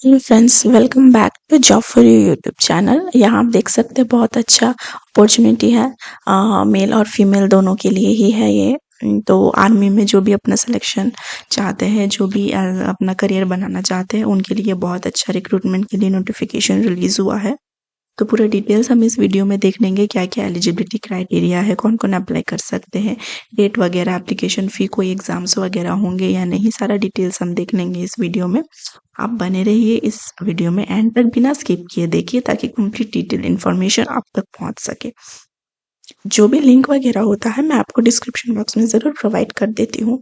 Hello friends, welcome back to job for you YouTube channel. यहाँ आप देख सकते हैं बहुत अच्छा अपॉर्चुनिटी है। मेल और फीमेल दोनों के लिए ही है ये। तो आर्मी में जो भी अपना सिलेक्शन चाहते हैं, जो भी अपना करियर बनाना चाहते हैं, उनके लिए बहुत अच्छा रिक्रूटमेंट के लिए नोटिफिकेशन रिलीज हुआ है। तो पूरा डिटेल्स हम इस वीडियो में देख लेंगे, क्या क्या एलिजिबिलिटी क्राइटेरिया है, कौन कौन अप्लाई कर सकते हैं, डेट वगैरह, एप्लीकेशन फ़ी, कोई एग्जाम्स वगैरह होंगे या नहीं, सारा डिटेल्स हम देख लेंगे इस वीडियो में। आप बने रहिए इस वीडियो में, एंड तक बिना स्किप किए देखिए ताकि कंप्लीट डिटेल इन्फॉर्मेशन आप तक पहुंच सके। जो भी लिंक वगैरह होता है मैं आपको डिस्क्रिप्शन बॉक्स में ज़रूर प्रोवाइड कर देती हूँ।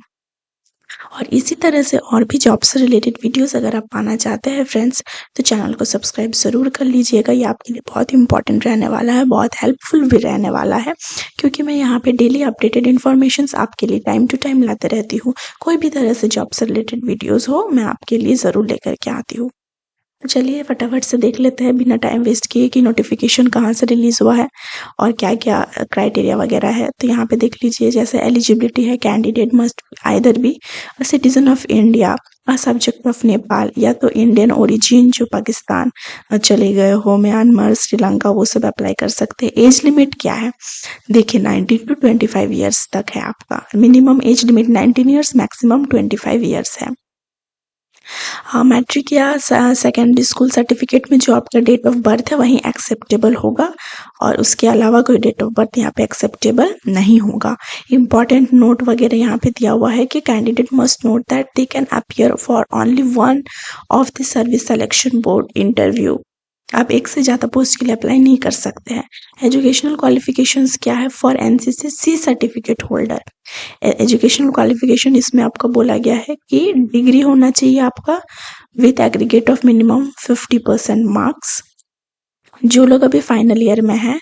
और इसी तरह से और भी जॉब से रिलेटेड वीडियोस अगर आप पाना चाहते हैं फ्रेंड्स, तो चैनल को सब्सक्राइब ज़रूर कर लीजिएगा। ये आपके लिए बहुत इंपॉर्टेंट रहने वाला है, बहुत हेल्पफुल भी रहने वाला है, क्योंकि मैं यहाँ पे डेली अपडेटेड इन्फॉर्मेशंस आपके लिए टाइम टू टाइम लाते रहती हूँ। कोई भी तरह से जॉब से रिलेटेड वीडियोज़ हो, मैं आपके लिए ज़रूर लेकर के आती हूँ। तो चलिए फटाफट से देख लेते हैं बिना टाइम वेस्ट किए कि नोटिफिकेशन कहाँ से रिलीज हुआ है और क्या क्या क्राइटेरिया वगैरह है। तो यहाँ पे देख लीजिए, जैसे एलिजिबिलिटी है, candidate must either be a citizen of India, a subject of Nepal, या तो इंडियन ओरिजिन जो पाकिस्तान चले गए हो, म्यांमार, श्रीलंका, वो सब अप्लाई कर सकते हैं। एज लिमिट क्या है? देखिए 19 टू 25 ईयर्स तक है आपका। Minimum age limit 19 years, maximum 25 years है। हाँ, मैट्रिक या सेकेंडरी स्कूल सर्टिफिकेट में जो आपका डेट ऑफ बर्थ है वहीं एक्सेप्टेबल होगा, और उसके अलावा कोई डेट ऑफ बर्थ यहाँ पे एक्सेप्टेबल नहीं होगा। इम्पॉर्टेंट नोट वगैरह यहाँ पे दिया हुआ है कि candidate must note that they can appear for only one of the service selection board interview. आप एक से ज़्यादा पोस्ट के लिए अप्लाई नहीं कर सकते हैं। एजुकेशनल क्वालिफिकेशंस क्या है? For NCC C certificate holder, educational qualification इसमें आपका बोला गया है कि डिग्री होना चाहिए आपका with aggregate of minimum 50% marks. जो लोग अभी फाइनल ईयर में हैं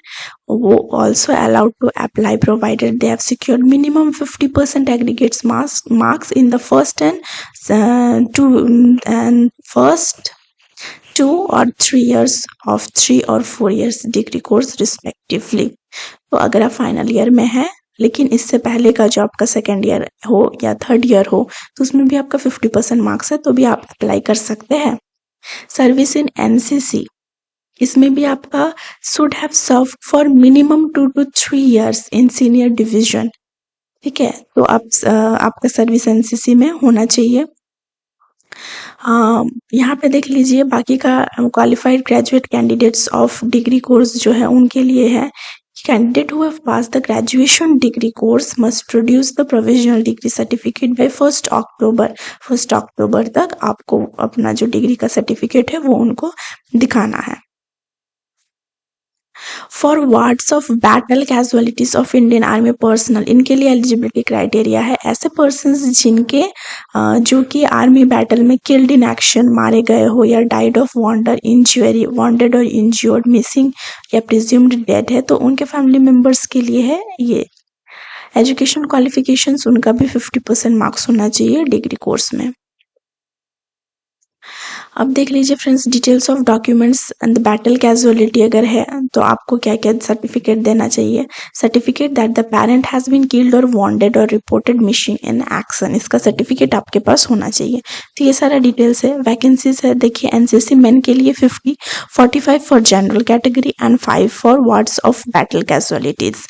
वो also allowed to apply provided they have secured minimum 50% aggregates marks in the first and 2 or 3 years of 3 or 4 years degree course respectively. तो अगर आप फाइनल ईयर में हैं लेकिन इससे पहले का जो आपका सेकेंड ईयर हो या थर्ड ईयर हो, तो उसमें भी आपका 50% मार्क्स है, तो भी आप अप्लाई कर सकते हैं। सर्विस इन एनसीसी, इसमें भी आपका should have serve for minimum 2 to 3 years in senior division. ठीक है, तो आपका सर्विस एनसीसी में होना चाहिए। यहाँ पे देख लीजिए बाकी का qualified graduate candidates of degree course जो है उनके लिए है। Candidate who have pass the graduation degree course must produce the provisional degree certificate bye 1 अक्टूबर तक आपको अपना जो डिग्री का सर्टिफिकेट है वो उनको दिखाना है। For wards of battle casualties of Indian army personnel, इनके लिए एलिजिबिलिटी क्राइटेरिया है ऐसे पर्सन्स जिनके जो कि आर्मी बैटल में किल्ड इन एक्शन, मारे गए हो, या डाइड ऑफ वॉन्डेड और इंज्योर्ड, मिसिंग या प्रिज्यूम्ड डेड है, तो उनके फैमिली मेंबर्स के लिए है ये। एजुकेशन क्वालिफिकेशंस उनका भी 50% मार्क्स होना चाहिए डिग्री कोर्स में। अब देख लीजिए friends, details of documents and battle casualty अगर है तो आपको क्या क्या सर्टिफिकेट देना चाहिए। Certificate that the parent has been killed और वॉन्डेड और रिपोर्टेड मिसिंग इन एक्शन, इसका सर्टिफिकेट आपके पास होना चाहिए। तो ये सारा डिटेल्स है। वैकेंसीज है, देखिए एनसीसी मेन के लिए 50, 45 for general category and 5 for wards of battle casualties.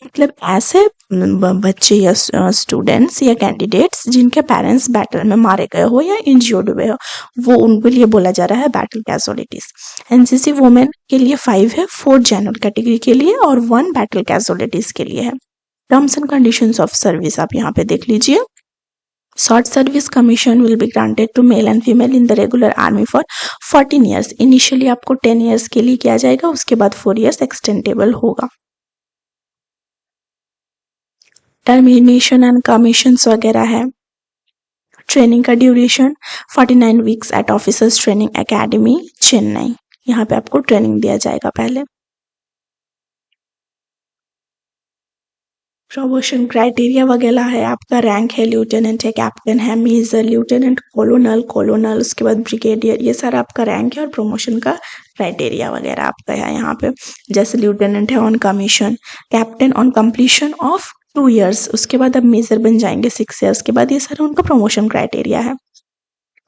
मतलब ऐसे बच्चे या स्टूडेंट्स या कैंडिडेट्स जिनके पेरेंट्स बैटल में मारे गए हो या इंज्योर्ड हुए हो, वो उनके लिए बोला जा रहा है बैटल कैजुअलिटीज। एनसीसी वुमेन के लिए 5 है, 4 जनरल कैटेगरी के लिए और 1 बैटल कैजुअलिटीज के लिए है। Terms and conditions of service आप यहाँ पे देख लीजिए। Short service commission will be granted to male and female in the regular army for 14 years. Initially आपको 10 ईयर्स के लिए किया जाएगा, उसके बाद 4 ईयर्स एक्सटेंडेबल होगा। टर्मिनेशन एंड कमीशंस वगैरह है। ट्रेनिंग का duration 49 weeks at officers training academy Chennai, यहाँ पे आपको ट्रेनिंग दिया जाएगा पहले। प्रमोशन क्राइटेरिया वगैरह है, आपका रैंक है, लेफ्टिनेंट है, कैप्टन है, मेजर, लेफ्टिनेंट, कॉलोनल, उसके बाद ब्रिगेडियर, ये सारा आपका रैंक है और प्रमोशन का क्राइटेरिया वगैरह आपका है यहाँ पे। जैसे लेफ्टिनेंट है on commission, captain on completion of 2 years, उसके बाद अब मेजर बन जाएंगे 6 ईयर्स के बाद। ये सारा उनका प्रमोशन क्राइटेरिया है।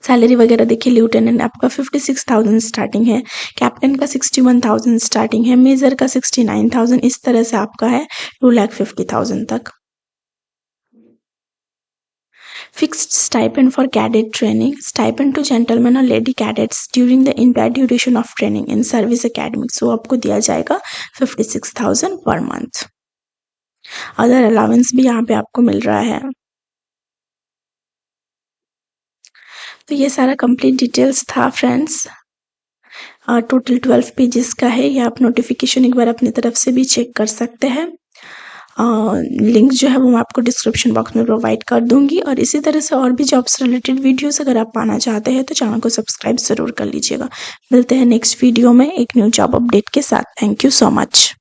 सैलरी वगैरह देखिए, लेफ्टिनेंट आपका 56,000 स्टार्टिंग है, कैप्टन का 61,000 स्टार्टिंग है, मेजर का 69,000, इस तरह से आपका है 2,50,000 तक। Fixed stipend for cadet training, stipend to gentlemen or lady cadets during the entire duration of training in service academy, so आपको दिया जाएगा 56,000 पर मंथ। अदर अलाउंस भी यहाँ पे आपको मिल रहा है। तो ये सारा कंप्लीट डिटेल्स था फ्रेंड्स। टोटल 12 पेजेस का है। ये आप नोटिफिकेशन एक बार अपनी तरफ से भी चेक कर सकते हैं। लिंक जो है वो मैं आपको डिस्क्रिप्शन बॉक्स में प्रोवाइड कर दूंगी, और इसी तरह से और भी जॉब्स रिलेटेड वीडियोस अगर आप पाना चाहते हैं तो चैनल को सब्सक्राइब ज़रूर कर लीजिएगा। मिलते हैं नेक्स्ट वीडियो में एक न्यू जॉब अपडेट के साथ। Thank you so much.